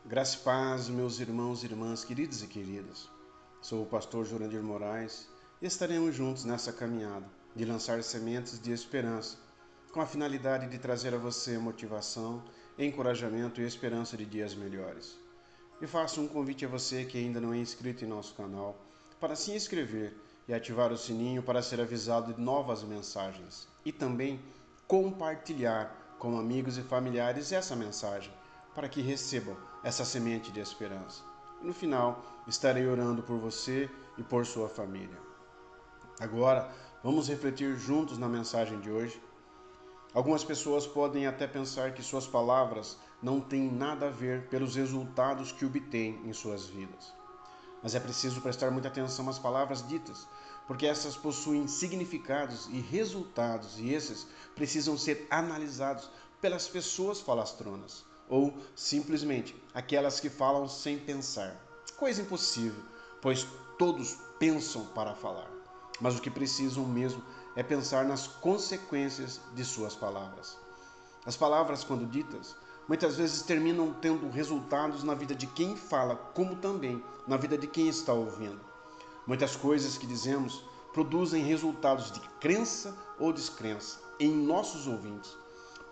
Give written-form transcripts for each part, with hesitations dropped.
Graça e paz, meus irmãos e irmãs, queridos e queridas. Sou o pastor Jurandir Moraes e estaremos juntos nessa caminhada de lançar sementes de esperança, com a finalidade de trazer a você motivação, encorajamento e esperança de dias melhores. E faço um convite a você que ainda não é inscrito em nosso canal, para se inscrever e ativar o sininho para ser avisado de novas mensagens e também compartilhar com amigos e familiares essa mensagem, para que recebam essa semente de esperança. E no final, estarei orando por você e por sua família. Agora, vamos refletir juntos na mensagem de hoje. Algumas pessoas podem até pensar que suas palavras não têm nada a ver pelos resultados que obtêm em suas vidas. Mas é preciso prestar muita atenção às palavras ditas, porque essas possuem significados e resultados, e esses precisam ser analisados pelas pessoas falastronas, ou simplesmente aquelas que falam sem pensar. Coisa impossível, pois todos pensam para falar, mas o que precisam mesmo é pensar nas consequências de suas palavras. As palavras, quando ditas, muitas vezes terminam tendo resultados na vida de quem fala, como também na vida de quem está ouvindo. Muitas coisas que dizemos produzem resultados de crença ou descrença em nossos ouvintes.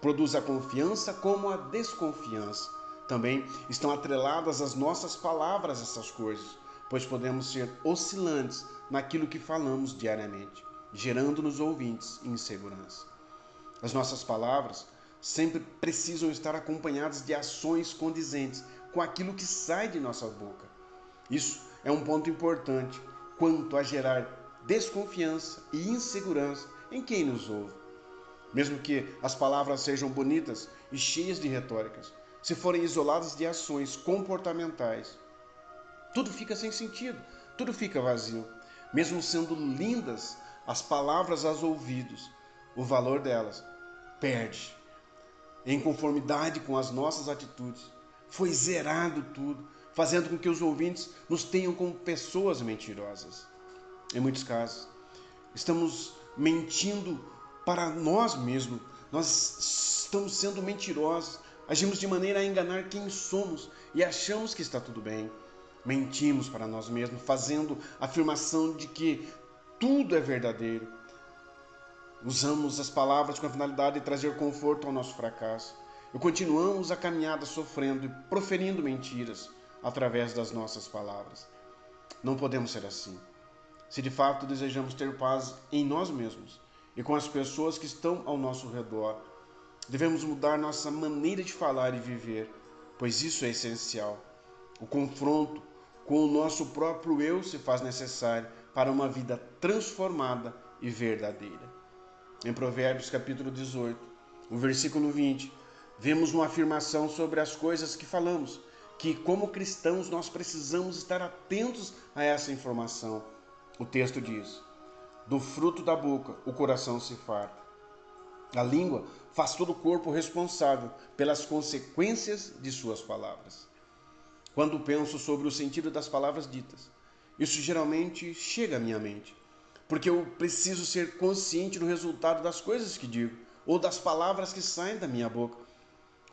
Produz a confiança como a desconfiança. Também estão atreladas às nossas palavras essas coisas, pois podemos ser oscilantes naquilo que falamos diariamente, gerando nos ouvintes insegurança. As nossas palavras sempre precisam estar acompanhadas de ações condizentes com aquilo que sai de nossa boca. Isso é um ponto importante quanto a gerar desconfiança e insegurança em quem nos ouve. Mesmo que as palavras sejam bonitas e cheias de retóricas, se forem isoladas de ações comportamentais, tudo fica sem sentido, tudo fica vazio. Mesmo sendo lindas as palavras aos ouvidos, o valor delas perde. Em conformidade com as nossas atitudes, foi zerado tudo, fazendo com que os ouvintes nos tenham como pessoas mentirosas. Em muitos casos, estamos mentindo para nós mesmos, nós estamos sendo mentirosos, agimos de maneira a enganar quem somos e achamos que está tudo bem. Mentimos para nós mesmos, fazendo a afirmação de que tudo é verdadeiro. Usamos as palavras com a finalidade de trazer conforto ao nosso fracasso. E continuamos a caminhada sofrendo e proferindo mentiras através das nossas palavras. Não podemos ser assim. Se de fato desejamos ter paz em nós mesmos e com as pessoas que estão ao nosso redor, devemos mudar nossa maneira de falar e viver, pois isso é essencial. O confronto com o nosso próprio eu se faz necessário para uma vida transformada e verdadeira. Em Provérbios capítulo 18, o versículo 20, vemos uma afirmação sobre as coisas que falamos, que como cristãos nós precisamos estar atentos a essa informação. O texto diz: do fruto da boca o coração se farta. A língua faz todo o corpo responsável pelas consequências de suas palavras. Quando penso sobre o sentido das palavras ditas, isso geralmente chega à minha mente, porque eu preciso ser consciente do resultado das coisas que digo ou das palavras que saem da minha boca.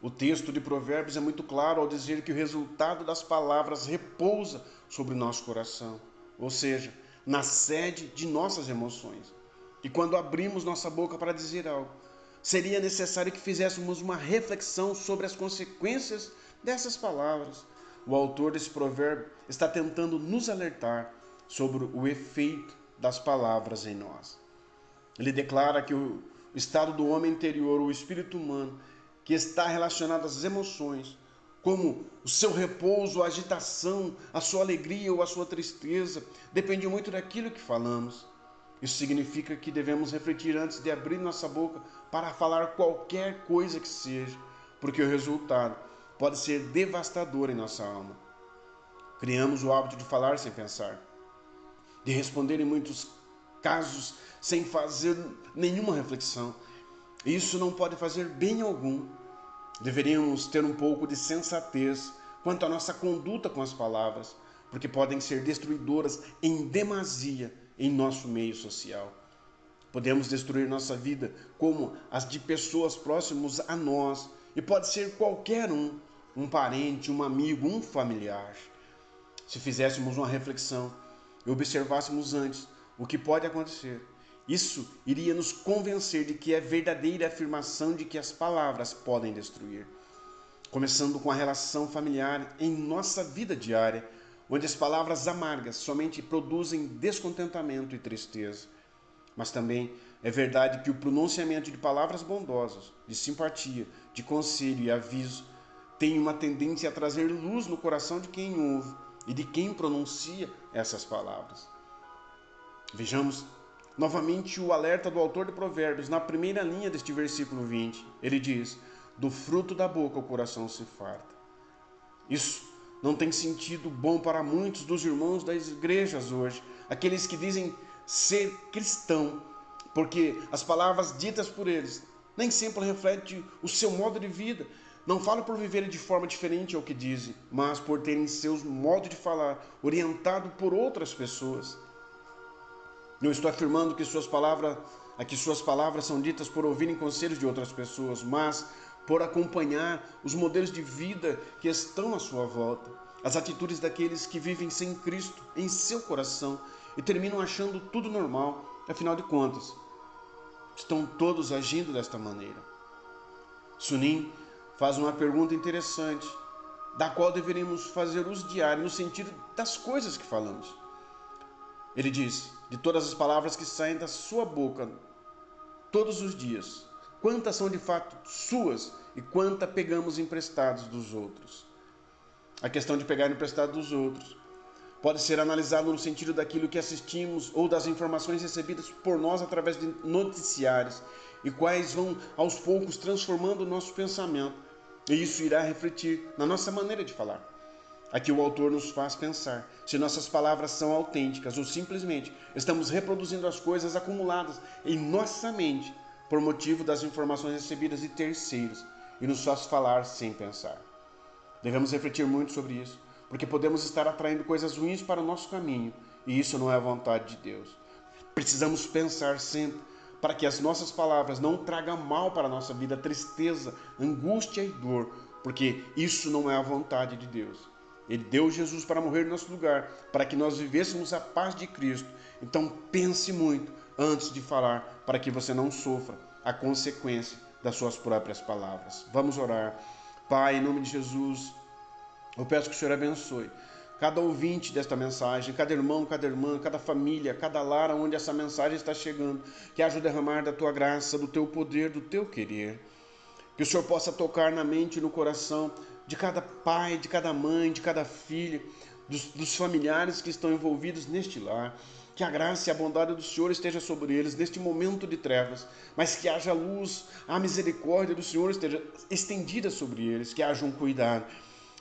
O texto de Provérbios é muito claro ao dizer que o resultado das palavras repousa sobre o nosso coração, ou seja, na sede de nossas emoções. E quando abrimos nossa boca para dizer algo, seria necessário que fizéssemos uma reflexão sobre as consequências dessas palavras. O autor desse provérbio está tentando nos alertar sobre o efeito das palavras em nós. Ele declara que o estado do homem interior, o espírito humano, que está relacionado às emoções, como o seu repouso, a agitação, a sua alegria ou a sua tristeza, depende muito daquilo que falamos. Isso significa que devemos refletir antes de abrir nossa boca para falar qualquer coisa que seja, porque o resultado pode ser devastador em nossa alma. Criamos o hábito de falar sem pensar, de responder em muitos casos sem fazer nenhuma reflexão. Isso não pode fazer bem algum. Deveríamos ter um pouco de sensatez quanto à nossa conduta com as palavras, porque podem ser destruidoras em demasia em nosso meio social. Podemos destruir nossa vida como as de pessoas próximas a nós, e pode ser qualquer um, um parente, um amigo, um familiar. Se fizéssemos uma reflexão e observássemos antes o que pode acontecer, isso iria nos convencer de que é verdadeira a afirmação de que as palavras podem destruir. Começando com a relação familiar em nossa vida diária, onde as palavras amargas somente produzem descontentamento e tristeza. Mas também é verdade que o pronunciamento de palavras bondosas, de simpatia, de conselho e aviso tem uma tendência a trazer luz no coração de quem ouve e de quem pronuncia essas palavras. Vejamos novamente o alerta do autor de Provérbios na primeira linha deste versículo 20. Ele diz: do fruto da boca o coração se farta. Isso não tem sentido bom para muitos dos irmãos das igrejas hoje, aqueles que dizem ser cristão, porque as palavras ditas por eles nem sempre refletem o seu modo de vida. Não falam por viverem de forma diferente ao que dizem, mas por terem seus modos de falar orientado por outras pessoas. Não estou afirmando que suas palavras são ditas por ouvirem conselhos de outras pessoas, mas por acompanhar os modelos de vida que estão à sua volta, as atitudes daqueles que vivem sem Cristo em seu coração e terminam achando tudo normal. Afinal de contas, estão todos agindo desta maneira. Sunim faz uma pergunta interessante, da qual deveríamos fazer uso diário no sentido das coisas que falamos. Ele diz: de todas as palavras que saem da sua boca todos os dias, quantas são de fato suas e quantas pegamos emprestados dos outros? A questão de pegar emprestado dos outros pode ser analisado no sentido daquilo que assistimos ou das informações recebidas por nós através de noticiários e quais vão aos poucos transformando o nosso pensamento. E isso irá refletir na nossa maneira de falar. Aqui o autor nos faz pensar se nossas palavras são autênticas ou simplesmente estamos reproduzindo as coisas acumuladas em nossa mente por motivo das informações recebidas de terceiros e nos faz falar sem pensar. Devemos refletir muito sobre isso, porque podemos estar atraindo coisas ruins para o nosso caminho, e isso não é a vontade de Deus. Precisamos pensar sempre para que as nossas palavras não tragam mal para a nossa vida, tristeza, angústia e dor, porque isso não é a vontade de Deus. Ele deu Jesus para morrer no nosso lugar, para que nós vivêssemos a paz de Cristo. Então pense muito antes de falar, para que você não sofra a consequência das suas próprias palavras. Vamos orar. Pai, em nome de Jesus, eu peço que o Senhor abençoe cada ouvinte desta mensagem, cada irmão, cada irmã, cada família, cada lar onde essa mensagem está chegando, que haja o derramar da Tua graça, do Teu poder, do Teu querer. Que o Senhor possa tocar na mente e no coração de cada pai, de cada mãe, de cada filho, dos familiares que estão envolvidos neste lar. Que a graça e a bondade do Senhor esteja sobre eles neste momento de trevas, mas que haja luz, a misericórdia do Senhor esteja estendida sobre eles, que haja um cuidado.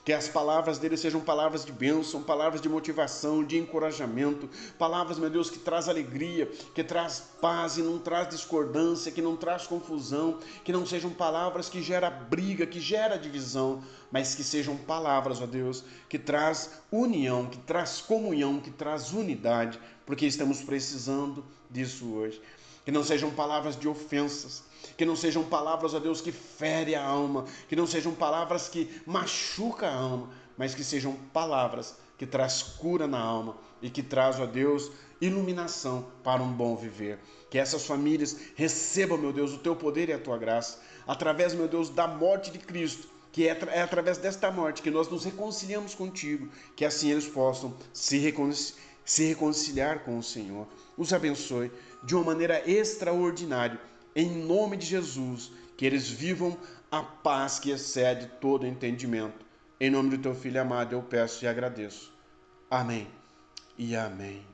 Que as palavras dele sejam palavras de bênção, palavras de motivação, de encorajamento, palavras, meu Deus, que traz alegria, que traz paz e não traz discordância, que não traz confusão, que não sejam palavras que geram briga, que geram divisão, mas que sejam palavras, ó Deus, que traz união, que traz comunhão, que traz unidade, porque estamos precisando disso hoje. Que não sejam palavras de ofensas, que não sejam palavras, ó Deus, que ferem a alma, que não sejam palavras que machucam a alma, mas que sejam palavras que traz cura na alma e que traz, ó Deus, iluminação para um bom viver. Que essas famílias recebam, meu Deus, o Teu poder e a Tua graça, através, meu Deus, da morte de Cristo, que é através desta morte que nós nos reconciliamos contigo, que assim eles possam se reconciliar com o Senhor. Os abençoe de uma maneira extraordinária, em nome de Jesus, que eles vivam a paz que excede todo entendimento. Em nome do Teu Filho amado eu peço e agradeço. Amém e amém.